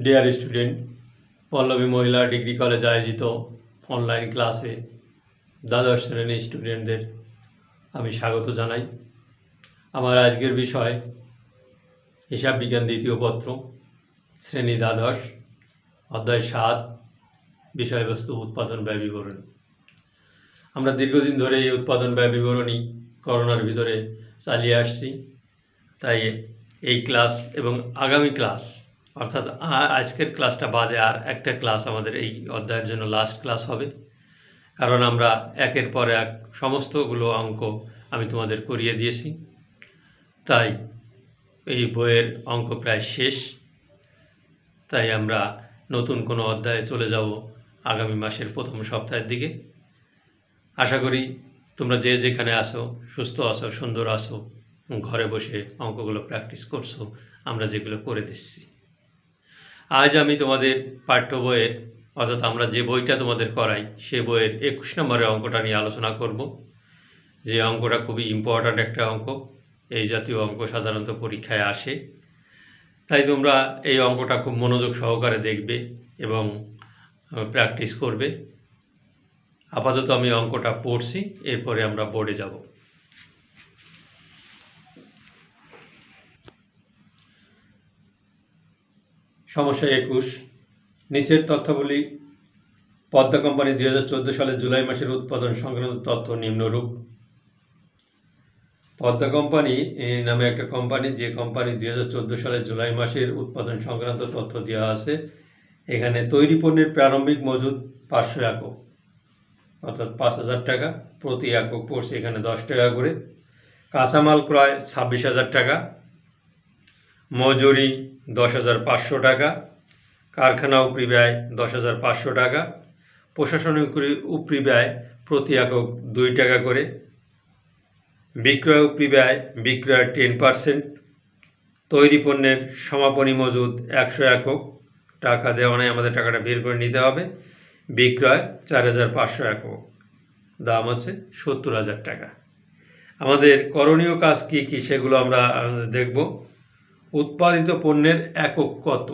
Dear student, Pallavi মহিলা degree college আয়োজিত online ক্লাসে দ্বাদশ শ্রেণীর স্টুডেন্টদের আমি স্বাগত জানাই। আমার আজকের বিষয় হিসাব বিজ্ঞান দ্বিতীয় পত্র, শ্রেণী দ্বাদশ, অধ্যায় 7, বিষয়বস্তু উৎপাদন ব্যয় বিবরণী। আমরা দীর্ঘদিন ধরে এই উৎপাদন ব্যয় বিবরণী করোনার ভিতরে চালিয়ে আসছি, তাই এই ক্লাস এবং আগামী ক্লাস অর্থাৎ আজকের ক্লাসটা বাদে আর একটা ক্লাস আমাদের এই অধ্যায়ের জন্য লাস্ট ক্লাস হবে, কারণ আমরা একের পর এক সমস্তগুলো অঙ্ক আমি তোমাদের করিয়ে দিয়েছি। তাই এই বইয়ের অঙ্ক প্রায় শেষ, তাই আমরা নতুন কোনো অধ্যায়ে চলে যাব আগামী মাসের প্রথম সপ্তাহের দিকে। আশা করি তোমরা যে যেখানে আসো, সুস্থ আসো, সুন্দর আসো, ঘরে বসে অঙ্কগুলো প্র্যাকটিস করছো, আমরা যেগুলো করে দিচ্ছি। আজ আমি তোমাদের পাঠ্য বইয়ের অর্থাৎ আমরা যে বইটা তোমাদের করাই সে বইয়ের 21 নম্বরের অঙ্কটা নিয়ে আলোচনা করব। যে অঙ্কটা খুবই ইম্পর্ট্যান্ট একটা অঙ্ক, এই জাতীয় অঙ্ক সাধারণত পরীক্ষায় আসে, তাই তোমরা এই অঙ্কটা খুব মনোযোগ সহকারে দেখবে এবং প্র্যাকটিস করবে। আপাতত আমি অঙ্কটা পড়ছি, এরপরে আমরা বোর্ডে যাব। সমস্যা 21, নিচের তথ্যাবলী পদ্মা কোম্পানি 2014 সালের জুলাই মাসের উৎপাদন সংক্রান্ত তথ্য নিম্নরূপ। পদ্মা কোম্পানি নামে একটা কোম্পানি, যে কোম্পানি 2014 সালের জুলাই মাসের উৎপাদন সংক্রান্ত তথ্য দেওয়া আছে। এখানে তৈরি পণ্যের প্রারম্ভিক মজুদ 500 একক অর্থাৎ 5000 টাকা, প্রতি একক পড়ছে এখানে 10 টাকা করে। কাঁচামাল ক্রয় 26,000 টাকা, মজুরি 10,500 টাকা, কারখানা উপরি ব্যয় 10,500 টাকা, প্রশাসনিক উপরি ব্যয় প্রতি একক 2 টাকা করে, বিক্রয় উপরি ব্যয় বিক্রয়ের 10%, তৈরি পণ্যের সমাপনী মজুদ 100 একক, টাকা দেওয়া নেই, আমাদের টাকাটা বের করে নিতে হবে, বিক্রয় 4,500 একক, দাম হচ্ছে 70,000 টাকা। আমাদের করণীয় কাজ কি কি সেগুলো আমরা দেখব। উৎপাদিত পণ্যের একক কত?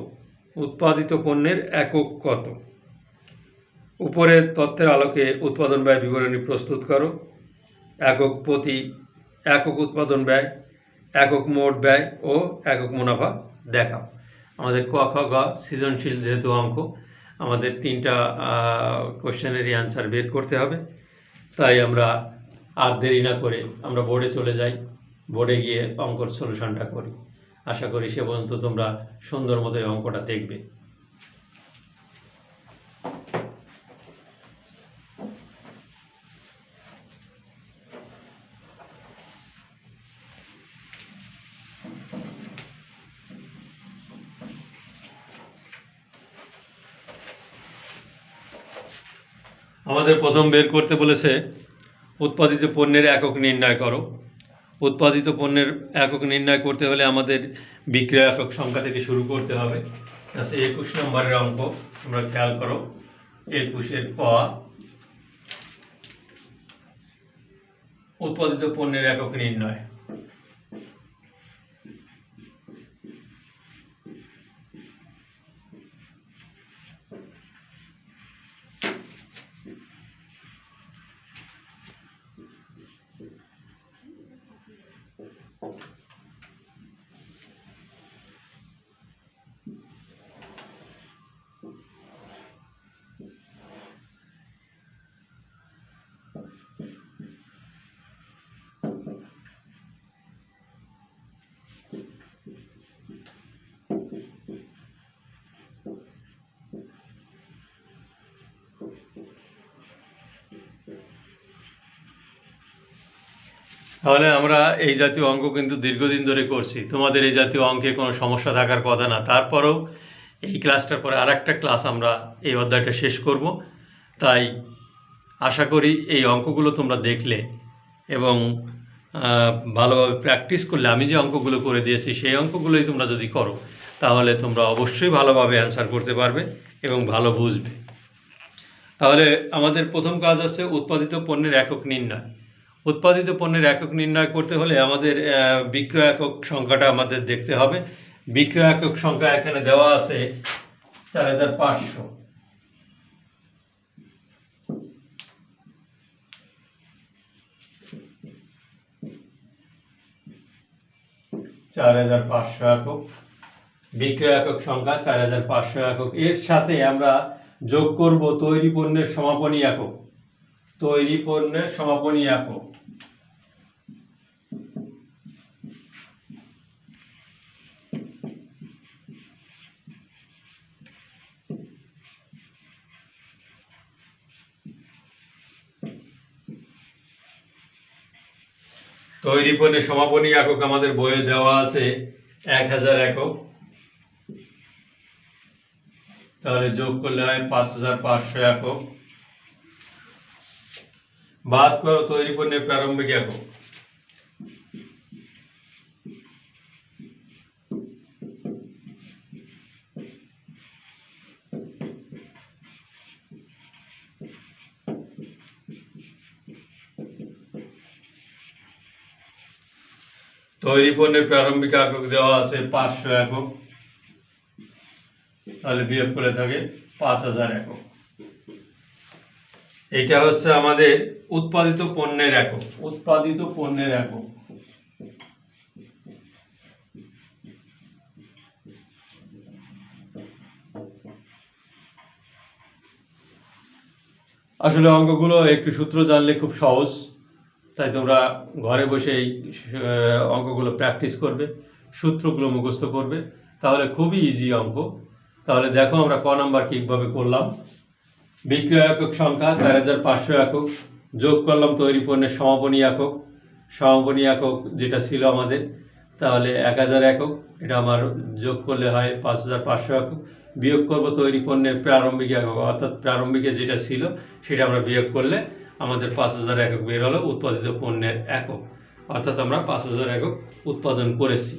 উৎপাদিত পণ্যের একক কত? উপরের তথ্যের আলোকে উৎপাদন ব্যয় বিবরণী প্রস্তুত করো। একক প্রতি একক উৎপাদন ব্যয়, একক মোট ব্যয় ও একক মুনাফা দেখাও। আমাদের ক, খ, গ সৃজনশীল যেহেতু অঙ্ক, আমাদের 3টা কোশ্চেনেরই অ্যান্সার বের করতে হবে। তাই আমরা আর দেরি না করে আমরা বোর্ডে চলে যাই, বোর্ডে গিয়ে অঙ্কর সলিউশনটা করি। আশা করি সে পর্যন্ত তোমরা সুন্দর মতো এই অঙ্কটা দেখবে। আমাদের প্রথম বের করতে বলেছে উৎপাদিত পণ্যের একক নির্ণয় করো। উৎপাদিত পণ্যের একক নির্ণয় করতে হলে আমাদের বিক্রয় একক সংখ্যা থেকে শুরু করতে হবে। আচ্ছা, 21 নম্বরের অঙ্ক তোমরা খেয়াল করো। 21-এর ক, উৎপাদিত পণ্যের একক নির্ণয়। তাহলে আমরা এই জাতীয় অঙ্ক কিন্তু দীর্ঘদিন ধরে করছি, তোমাদের এই জাতীয় অঙ্কে কোনো সমস্যা থাকার কথা না। তারপরেও এই ক্লাসটার পরে আর একটা ক্লাস আমরা এই অধ্যায়টা শেষ করব, তাই আশা করি এই অঙ্কগুলো তোমরা দেখলে এবং ভালোভাবে প্র্যাকটিস করলে, আমি যে অঙ্কগুলো করে দিয়েছি সেই অঙ্কগুলোই তোমরা যদি করো তাহলে তোমরা অবশ্যই ভালোভাবে অ্যান্সার করতে পারবে এবং ভালো বুঝবে। তাহলে আমাদের প্রথম কাজ হচ্ছে উৎপাদিত পণ্যের একক নির্ণয়। উৎপাদিত পণ্যের একক নির্ণয় করতে হলে আমাদের বিক্রয় একক সংখ্যাটা আমাদের দেখতে হবে। বিক্রয় একক সংখ্যা এখানে দেওয়া আছে 4500, 4500 একক। বিক্রয় একক সংখ্যা 4500 একক। এর সাথে আমরা যোগ করব তৈরি পণ্যের সমাপনী একক। তৈরি পণ্যের সমাপনী একক তৈরি পণ্যের সমাপনী একক আমাদের বইয়ে দেওয়া আছে 1000 একক। তাহলে যোগ করলে হয় 5500 একক। বাদ করো তৈরি পণ্যের প্রারম্ভিক একক। তৈরি পণ্যের প্রারম্ভিক একক দেওয়া আছে 500 একক। তাহলে বিয়োগ করে থাকে 5000 একক। এটা হচ্ছে আমাদের উৎপাদিত পণ্যের একক। উৎপাদিত পণ্যের একক। আসলে অঙ্কগুলো একটু সূত্র জানলে খুব সহজ, তাই তোমরা ঘরে বসে এই অঙ্কগুলো প্র্যাকটিস করবে, সূত্রগুলো মুখস্থ করবে, তাহলে খুবই ইজি অঙ্ক। তাহলে দেখো আমরা ক নাম্বার কীভাবে করলাম। বিক্রয় একক সংখ্যা 4500 একক, যোগ করলাম তৈরি পণ্যের সমাপনী একক। সমাপনী একক যেটা ছিল আমাদের, তাহলে 1000 একক, এটা আমার যোগ করলে হয় 5500 একক। বিয়োগ করব তৈরি পণ্যের প্রারম্ভিক একক, অর্থাৎ প্রারম্ভিকে যেটা ছিল সেটা আমরা বিয়োগ করলে আমাদের 5000 একক বের হলো উৎপাদিত পণ্যের একক, অর্থাৎ আমরা 5000 একক উৎপাদন করেছি।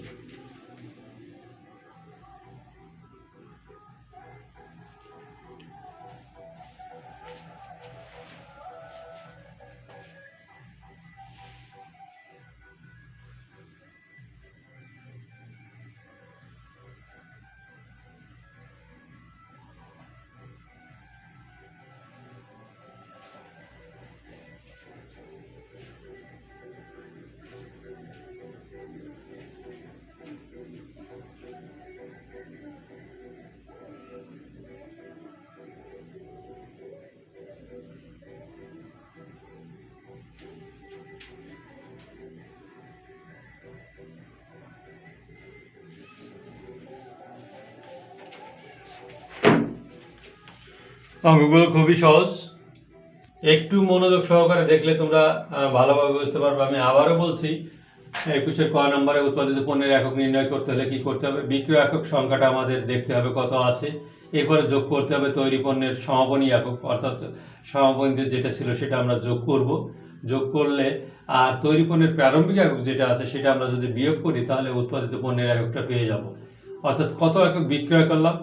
অঙ্কগুলো খুবই সহজ, একটু মনোযোগ সহকারে দেখলে তোমরা ভালোভাবে বুঝতে পারবে। আমি আবারও বলছি, 21-এর ক নম্বরে উৎপাদিত পণ্যের একক নির্ণয় করতে হলে কি করতে হবে? বিক্রয় একক সংখ্যাটা আমাদের দেখতে হবে কত আছে, এরপরে যোগ করতে হবে তৈরি পণ্যের সমাপনী একক, অর্থাৎ সমাপনীতে যেটা ছিল সেটা আমরা যোগ করব। যোগ করলে আর তৈরি পণ্যের প্রারম্ভিক একক যেটা আছে সেটা আমরা যদি বিয়োগ করি তাহলে উৎপাদিত পণ্যের এককটা পেয়ে যাব, অর্থাৎ কত একক বিক্রয় করলাম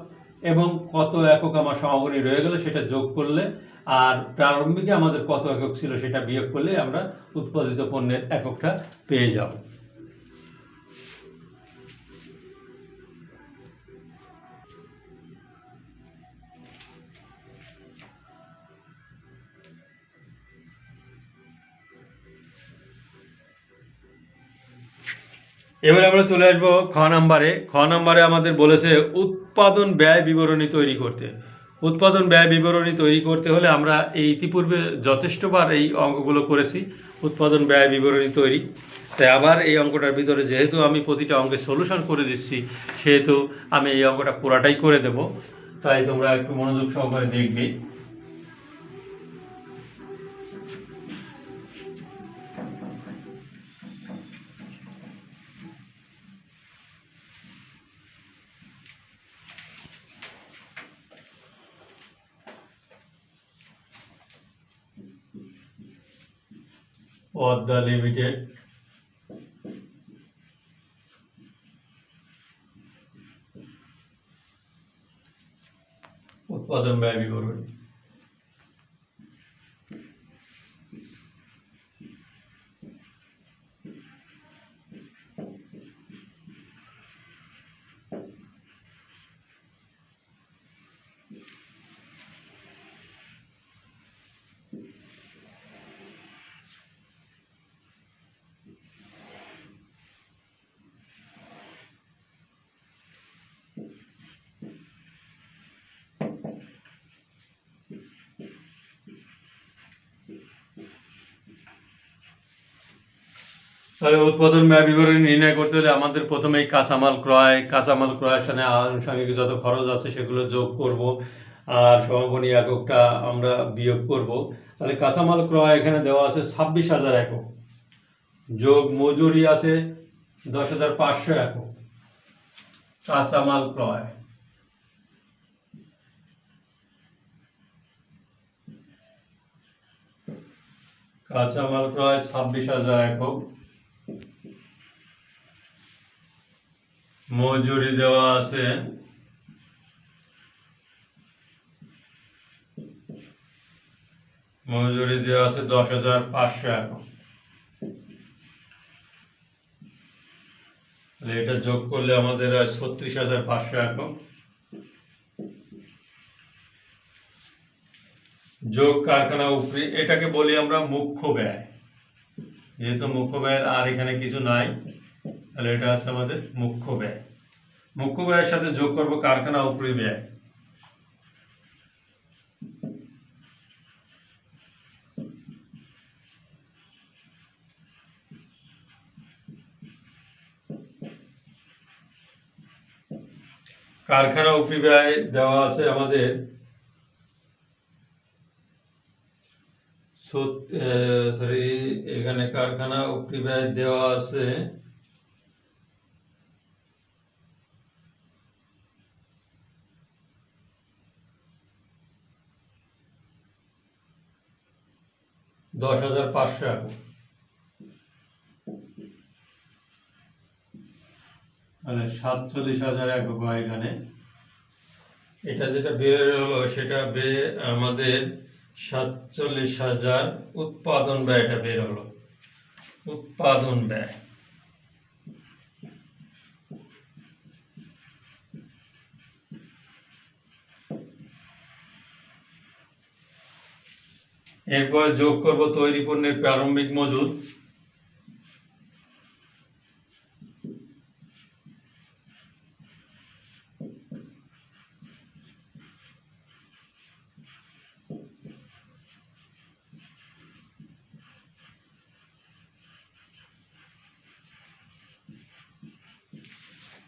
এবং কত একক আমার সমাপনী রয়ে গেল সেটা যোগ করলে আর প্রারম্ভিকে আমাদের কত একক ছিল সেটা বিয়োগ করলে আমরা উৎপাদিত পণ্যের এককটা পেয়ে যাব। এবারে আমরা চলে আসবো খ নাম্বারে। খ নাম্বারে আমাদের বলেছে উৎপাদন ব্যয় বিবরণী তৈরি করতে। উৎপাদন ব্যয় বিবরণী তৈরি করতে হলে আমরা এই ইতিপূর্বে যথেষ্টবার এই অঙ্কগুলো করেছি, উৎপাদন ব্যয় বিবরণী তৈরি। তাই আবার এই অঙ্কটার ভিতরে যেহেতু আমি প্রতিটা অঙ্কের সলিউশন করে দিচ্ছি, সেহেতু আমি এই অঙ্কটা পুরাটাই করে দেব, তাই তোমরা একটু মনোযোগ সহকারে দেখবে। পদ্মা লিমিটেড উৎপাদন ব্যয় বিবরণী। তাহলে উৎপাদন ব্যয় বিবরণী নির্ণয় করতে হলে আমাদের প্রথমেই কাঁচামাল ক্রয়ের সাথে আনুষঙ্গিক যত খরচ আছে সেগুলো যোগ করব, আর সমাপনী এককটা আমরা বিয়োগ করব। তাহলে কাঁচামাল ক্রয় এখানে দেওয়া আছে 26,000 একক, যোগ মজুরি আছে 10,500 একক। কাঁচামাল ক্রয় কাঁচামাল ক্রয় 26,000 একক, মজুরি দেওয়া আছে 10,500 একক। এটা যোগ করলে আমাদের 36,500 একক, যোগ কারখানা উপরি, এটাকে বলি আমরা মুখ্য ব্যয়। যেহেতু মুখ্য ব্যয়ের আর এখানে কিছু নাই, তাহলে এটা আছে আমাদের মুখ্য ব্যয়। মুখ্য ব্যয়ের সাথে যোগ করব কারখানা উপরি ব্যয়। কারখানা উপরি ব্যয় দেওয়া আছে আমাদের এখানে কারখানা উপরি ব্যয় দেওয়া আছে 10,500 একক। মানে 47,000 একক হয় এখানে। এটা যেটা বের হলো সেটা আমাদের 47,000 উৎপাদন ব্যয়টা বের হলো, উৎপাদন ব্যয়। এরপর যোগ করব তৈরি পণ্যের প্রারম্ভিক মজুদ।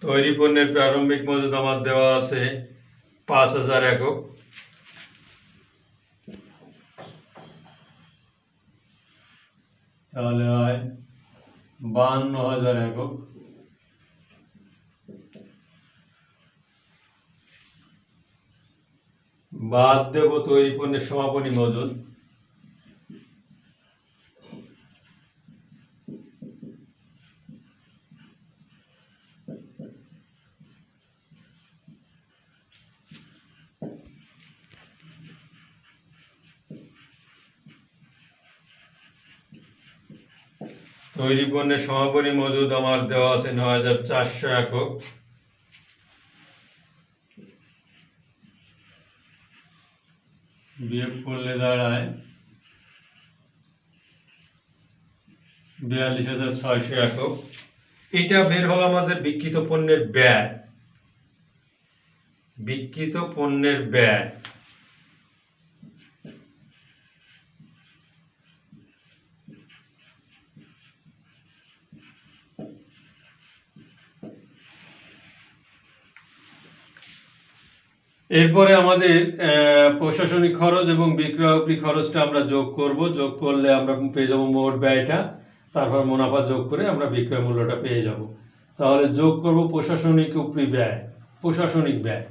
তৈরি পণ্যের প্রারম্ভিক মজুদ আমার দেওয়া আছে 5,000 একক, তাহলে হয় 52,000 একক। বাদ দেব তৈরি পণ্যের সমাপনী মজুদ। তৈরি পণ্যের সমাপনী মজুদ আমার দেওয়া আছে 9,400 একক, বিয়োগ করলে দাঁড়ায় 42,600 একক। এটা বের হলো আমাদের বিক্রিত পণ্যের ব্যয়। বিক্রিত পণ্যের ব্যয় এরপরে আমাদের প্রশাসনিক খরচ এবং বিক্রয় উপরি খরচটা আমরা যোগ করব। যোগ করলে আমরা পেয়ে যাব মোট ব্যয়টা, তারপর মুনাফা যোগ করে আমরা বিক্রয় মূল্যটা পেয়ে যাব। তাহলে যোগ করব প্রশাসনিক উপরি ব্যয়, প্রশাসনিক ব্যয়।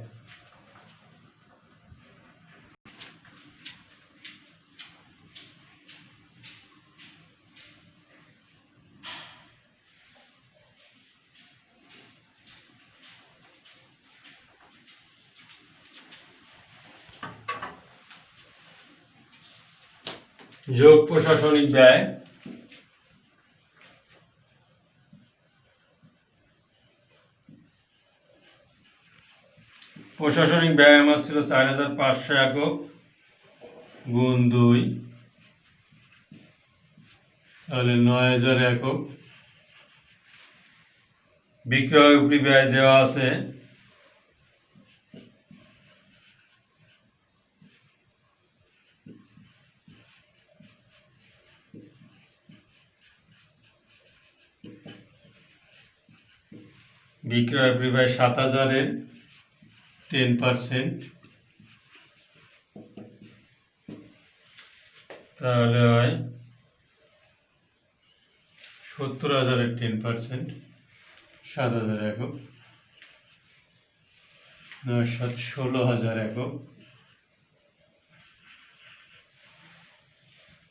যোগ প্রশাসনিক ব্যয়। প্রশাসনিক ব্যয় আমার ছিল 4,500 একক গুণ 2, তাহলে 9,000 একক। বিক্রয় উপরি ব্যয় দেওয়া আছে বিক্রয় পরিব্যয় 7,000-এর 10%, তাহলে হয় 70,000-এর 10%, 7,000 একক, 16,000 একক।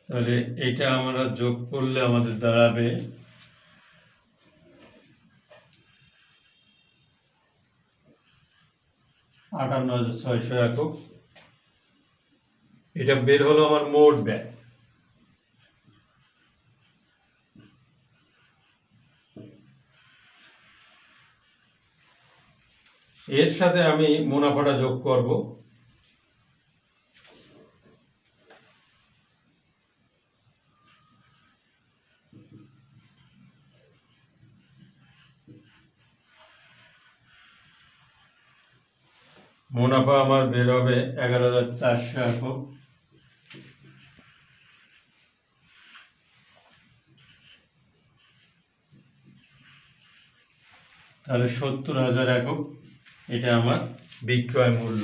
তাহলে এটা আমরা যোগ করলে আমাদের দাঁড়াবে 58,600 একক। এটা বের হলো আমার মোট ব্যয়। এর সাথে আমি মুনাফাটা যোগ করব। মুনাফা আমার বের হবে 11,400 একক। তাহলে 70,000 একক, এটা আমার বিক্রয় মূল্য।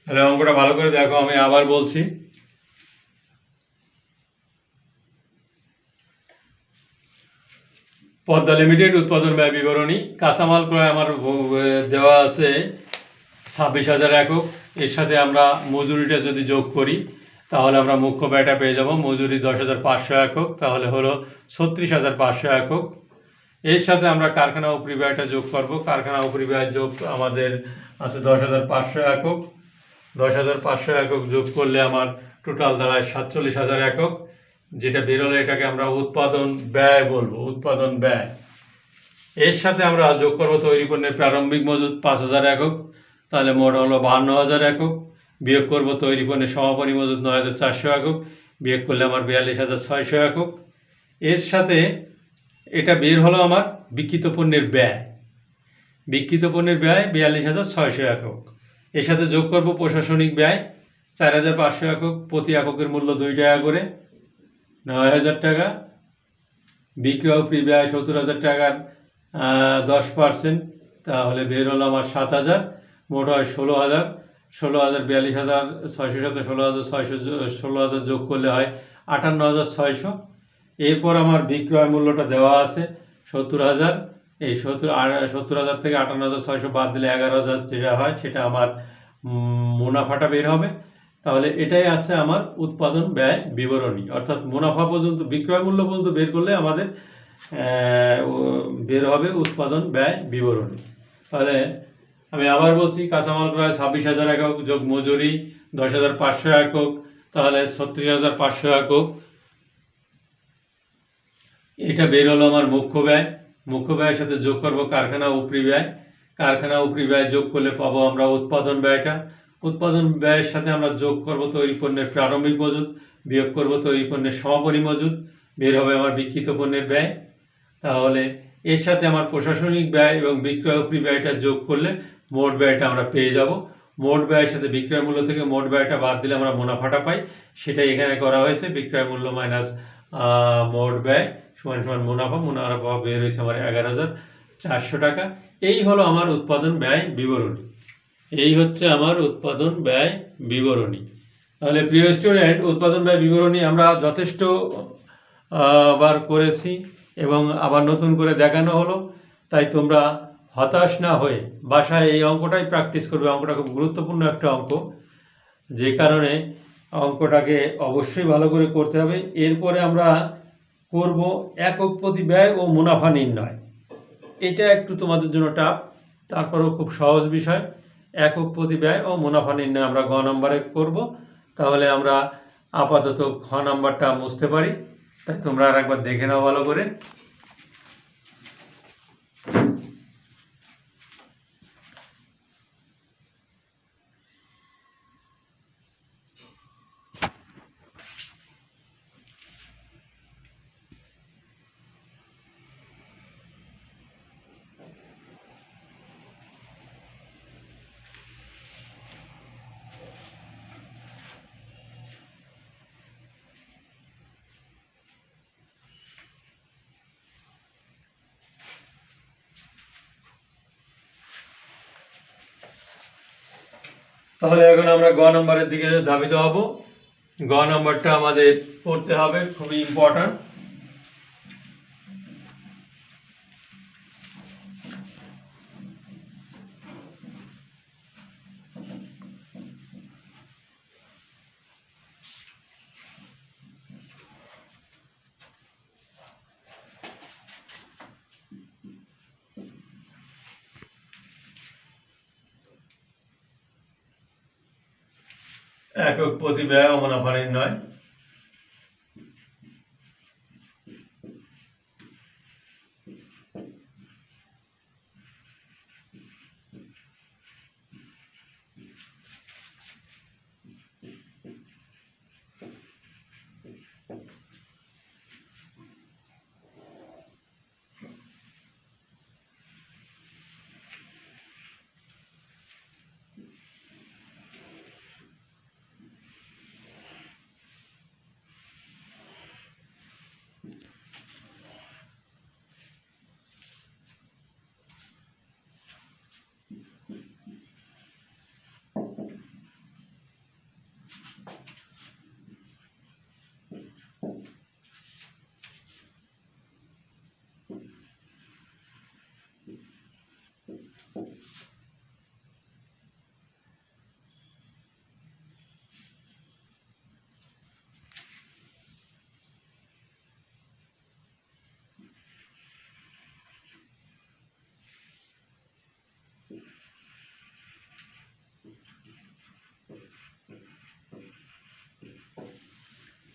তাহলে অঙ্কটা ভালো করে দেখো, আমি আবার বলছি। পদ্মা লিমিটেড উৎপাদন ব্যয় বিবরণী। কাঁচামাল ক্রয় আমার দেওয়া আছে 26,000 একক। এর সাথে আমরা মজুরিটা যদি যোগ করি তাহলে আমরা মুখ্য ব্যয়টা পেয়ে যাব। মজুরি 10,500 একক, তাহলে হলো 36,500 একক। এর সাথে আমরা কারখানা উপরি ব্যয়টা যোগ করব। কারখানা উপরি ব্যয় যোগ আমাদের আছে 10,500 একক। 10,500 একক যোগ করলে আমার টোটাল দাঁড়ায় 47,000 একক। যেটা বেরোলে এটাকে আমরা উৎপাদন ব্যয় বলবো, উৎপাদন ব্যয়। এর সাথে আমরা যোগ করবো তৈরি পণ্যের প্রারম্ভিক মজুত 5,000 একক, তাহলে মোট হলো 52,000 একক। বিয়োগ করবো তৈরি পণ্যের সমাপনী মজুত 9,400 একক, বিয়োগ করলে আমার 42,600 একক। এর সাথে এটা বের হলো আমার বিক্রিত পণ্যের ব্যয়। বিক্রিত পণ্যের ব্যয় 42,600 একক। এর সাথে যোগ করবো প্রশাসনিক ব্যয় 4,500 একক। প্রতি এককের মূল্য 2 টাকা করে, 9,000 টাকা। বিক্রয় উপরি ব্যয় 70,000 টাকার 10%, তাহলে বের হলো আমার 7,000। মোট হয় 16,000। 16,000, 42,600 সাথে 16,000 যোগ করলে হয় 58,600। এরপর আমার বিক্রয় মূল্যটা দেওয়া আছে 70,000। এই 70,000 থেকে 58,600 বাদ দিলে 11,000 যেটা হয় সেটা আমার মুনাফাটা বের হবে। তাহলে এটাই আছে আমার উৎপাদন ব্যয় বিবরণী। অর্থাৎ মুনাফা পর্যন্ত, বিক্রয় মূল্য পর্যন্ত বের করলে আমাদের বের হবে উৎপাদন ব্যয় বিবরণী। তাহলে আমি আবার বলছি, কাঁচামাল ক্রয় 26,000 একক যোগ মজুরি 10,500 একক, তাহলে 36,500 একক। এটা বের হলো আমার মুখ্য ব্যয়। মুখ্য ব্যয়ের সাথে যোগ করবো কারখানা উপরি ব্যয়। কারখানা উপরি ব্যয় যোগ করলে পাবো আমরা উৎপাদন ব্যয়টা। উৎপাদন ব্যয়ের সাথে আমরা যোগ করবো তৈরি পণ্যের প্রারম্ভিক মজুত, বিয়োগ করবো তৈরি পণ্যের সমাপনী মজুত, বের হবে আমার বিক্রিত পণ্যের ব্যয়। তাহলে এর সাথে আমার প্রশাসনিক ব্যয় এবং বিক্রয় উপরি ব্যয়টা যোগ করলে মোট ব্যয়টা আমরা পেয়ে যাব। মোট ব্যয়ের সাথে বিক্রয় মূল্য থেকে মোট ব্যয়টা বাদ দিলে আমরা মুনাফাটা পাই, সেটাই এখানে করা হয়েছে। বিক্রয় মূল্য মাইনাস মোট ব্যয় সমান সমান মুনাফা। মুনাফা বের হয়েছে আমার 11,400 টাকা। এই হলো আমার উৎপাদন ব্যয় বিবরণী। এই হচ্ছে আমার উৎপাদন ব্যয় বিবরণী। তাহলে প্রিয় স্টুডেন্ট, উৎপাদন ব্যয় বিবরণী আমরা যথেষ্ট বার করেছি এবং আবার নতুন করে দেখানো হলো। তাই তোমরা হতাশ না হয়ে বাসায় এই অঙ্কটাই প্র্যাকটিস করবে। অঙ্কটা খুব গুরুত্বপূর্ণ একটা অঙ্ক, যে কারণে অঙ্কটাকে অবশ্যই ভালো করে করতে হবে। এরপরে আমরা করব একক প্রতি ব্যয় ও মুনাফা নির্ণয়। এটা একটু তোমাদের জন্য টাফ, তারপরেও খুব সহজ বিষয়। একক প্রতি ব্যয় ও মুনাফা নির্ণয় আমরা গ নম্বরে করব। তাহলে আমরা আপাতত খ নাম্বারটা মুছতে পারি। তাই তোমরা আর একবার দেখে নাও ভালো করে। তাহলে এখন আমরা গ নম্বরের দিকে ধাবিত হব। গ নম্বরটা আমাদের পড়তে হবে, খুবই ইম্পর্ট্যান্ট। একক প্রতি ব্যয় ও মুনাফা নির্ণয়।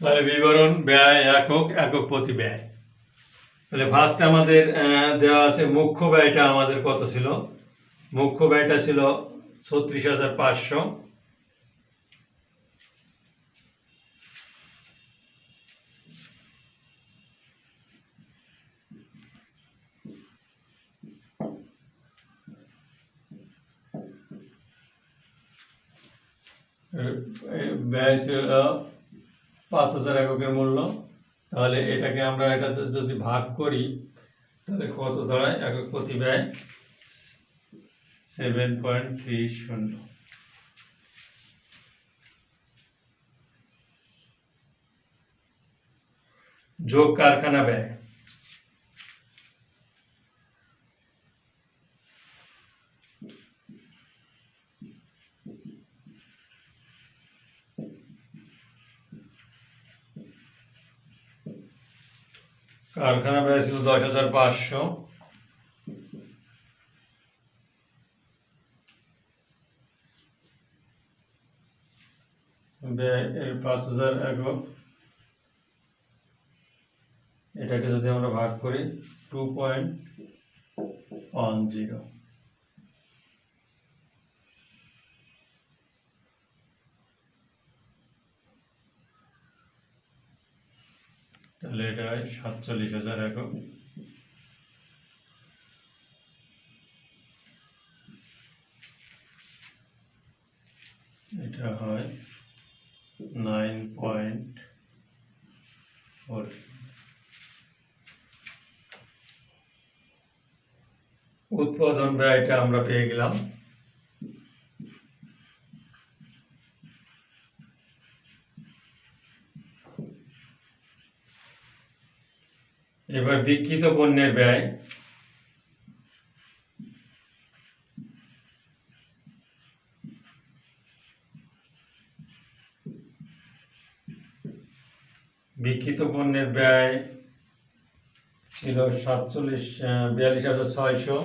তাহলে বিবরণ ব্যয় একক, একক প্রতি ব্যয়। তাহলে ফার্স্ট আমাদের দেওয়া আছে মুখ্য ব্যয়টা আমাদের কত ছিল। মুখ্য ব্যয়টা ছিল ৩৬,৫০০। ব্যয় ছিল ৫,০০০ এককের মূল্য। তাহলে এটাকে আমরা এটাতে যদি ভাগ করি তাহলে কত দাঁড়ায়, একক প্রতি ব্যয় 7.30। যোগ কারখানা ব্যয়। কারখানা ব্যয় ছিল 10,৫০০। ব্যয় ৫,০০০ একক। এটাকে যদি আমরা ভাগ করি 2.10, তাহলে এটা হয় ৪৭,০০০ একক। এটা হয় 9.4। উৎপাদন ব্যয়টা আমরা পেয়ে গেলাম। এবার বিক্রিত পণ্যের ব্যয়। বিক্রিত পণ্যের ব্যয় ছিল ৪২,৬০০।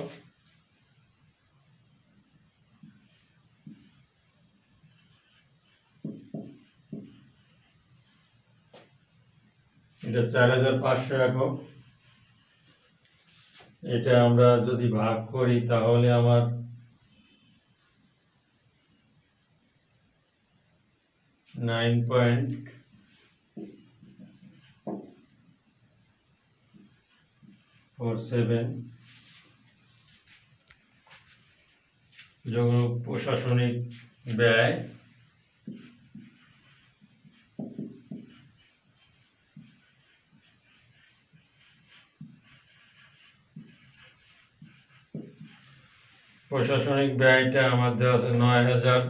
এটা ৪,৫০০ একক। এটা আমরা যদি ভাগ করি তাহলে আমার 9.47। যোগ প্রশাসনিক ব্যয়। প্রশাসনিক ব্যয়টা আমার দেওয়া আছে ৯,০০০।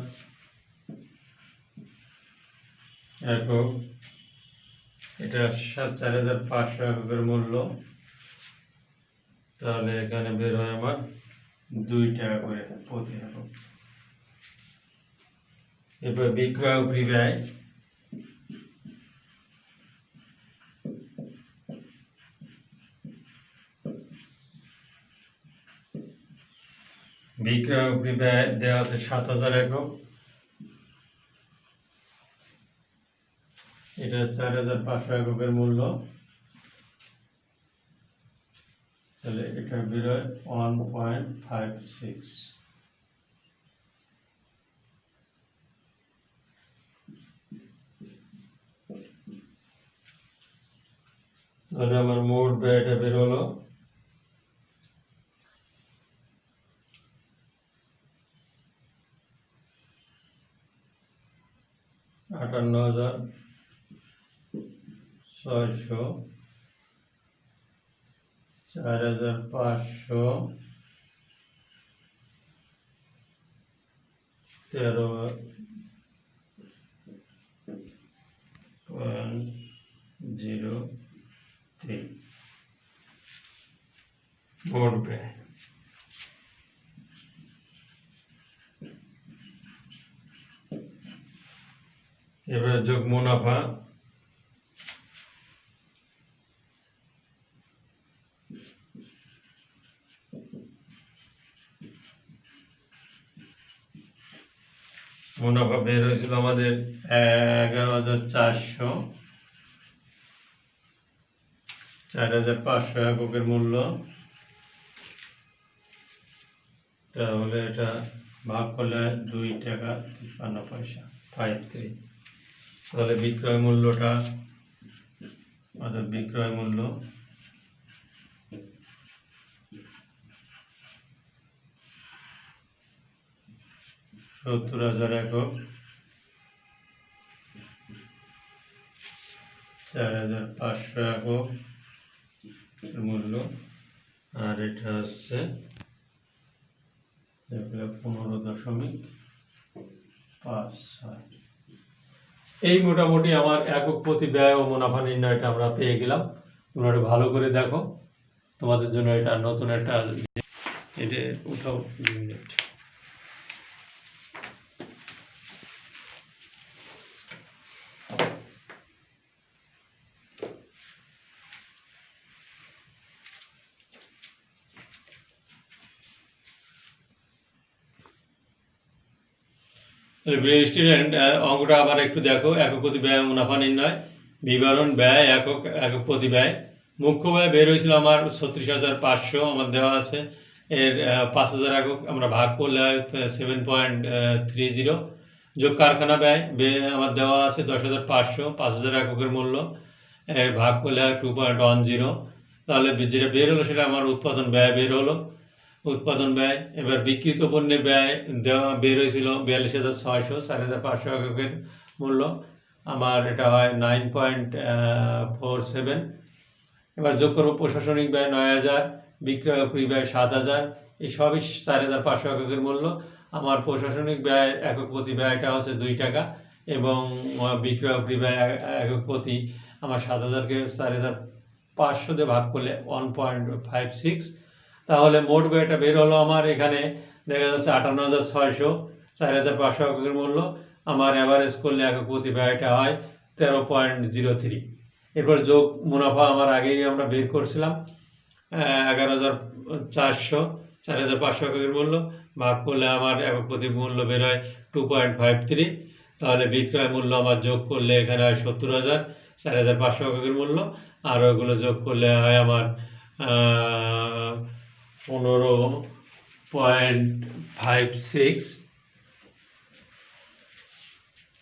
একক, এটা 4500 এককের মূল্য, তাহলে এখানে বের হয় আমার 2 টাকা করে প্রতি একক। এরপর বিক্রয় ও ব্যয়, বিক্রয় ও ব্যয় দেওয়া আছে 7000 একক, এটা 4500 এককের মূল্য, তাহলে এটা বের হয় 1.56। তাহলে আমার মোট ব্যয়টা বের হলো 58,600, 4,500, 13.03 মোট ব্যয়। এবার যোগ মুনাফা, মুনাফা বের হয়েছিল আমাদের 11,400, 4,500 এককের মূল্য, তাহলে এটা ভাগ করলে 2 টাকা 53 পয়সা 53। তাহলে বিক্রয় মূল্যটা, আমাদের বিক্রয় মূল্য 70,000 একক, 4,500 একক মূল্য, আর এটা হচ্ছে 15.56। এই মোটামুটি আমার একক প্রতি ব্যয় ও মুনাফা নির্ণয়টা আমরা পেয়ে গেলাম। তোমরা একটু ভালো করে দেখো, তোমাদের জন্য এটা নতুন একটা, এটা উঠাও 2 মিনিট। স্টুডেন্ট, অঙ্কটা আবার একটু দেখো। একক প্রতি ব্যয় মুনাফা নির্ণয়, বিবরণ ব্যয় একক, একক প্রতি ব্যয়। মুখ্য ব্যয় বের হয়েছিল আমার 36,500 আমার দেওয়া আছে, এর 5,000 একক আমরা ভাগ করলে হয় 7.30। যোগ কারখানা ব্যয় আমার দেওয়া আছে 10,500, 5,000 এককের মূল্য, এর ভাগ করলে হয় 2.10। তাহলে যেটা বের হলো সেটা আমার উৎপাদন ব্যয় বের হলো, উৎপাদন ব্যয়। এবার বিক্রিত পণ্যের ব্যয় দেওয়া বের হয়েছিল 42,600, 4,500 এককের মূল্য, আমার এটা হয় 9.47। এবার যোগ করবো প্রশাসনিক ব্যয় 9,000, বিক্রয় ব্যয় 7,000, এই সবই 4,500 এককের মূল্য। আমার প্রশাসনিক ব্যয় একক প্রতি ব্যয়টা হচ্ছে 2 টাকা, এবং বিক্রয় ব্যয় একক প্রতি আমার 7,000কে 4,500 দিয়ে ভাগ করলে 1.56। তাহলে মোট ব্যয়টা বের হলো আমার, এখানে দেখা যাচ্ছে 58,600, 4,500 এককের মূল্য, আমার অ্যাভারেজ করলে একক প্রতি ব্যয়টা হয় 13.03। এরপর যোগ মুনাফা আমার আগেই আমরা বের করছিলাম 11,400, 4,500 এককের মূল্য, ভাগ করলে আমার একক প্রতি মূল্য বের হয় 2.53। তাহলে বিক্রয় মূল্য আমার যোগ করলে এখানে হয় 70,000, 4,500 এককের মূল্য, আর ওইগুলো যোগ করলে হয় আমার 15.56।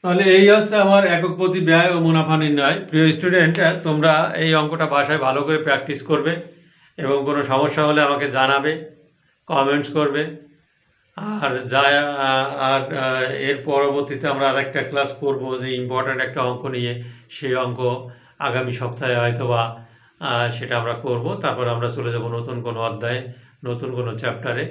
তাহলে এই হচ্ছে আমার একক প্রতি ব্যয় ও মুনাফা নির্ণয়। প্রিয় স্টুডেন্ট, তোমরা এই অঙ্কটা বাসায় ভালো করে প্র্যাকটিস করবে, এবং কোনো সমস্যা হলে আমাকে জানাবে, কমেন্টস করবে। আর এর পরবর্তীতে আমরা আরেকটা ক্লাস করব, যে ইম্পর্ট্যান্ট একটা অঙ্ক নিয়ে, সেই অঙ্ক আগামী সপ্তাহে হয়তো বা সেটা আমরা করব। তারপর আমরা চলে যাব নতুন কোনো অধ্যায়ে, নতুন কোনো চ্যাপ্টারে।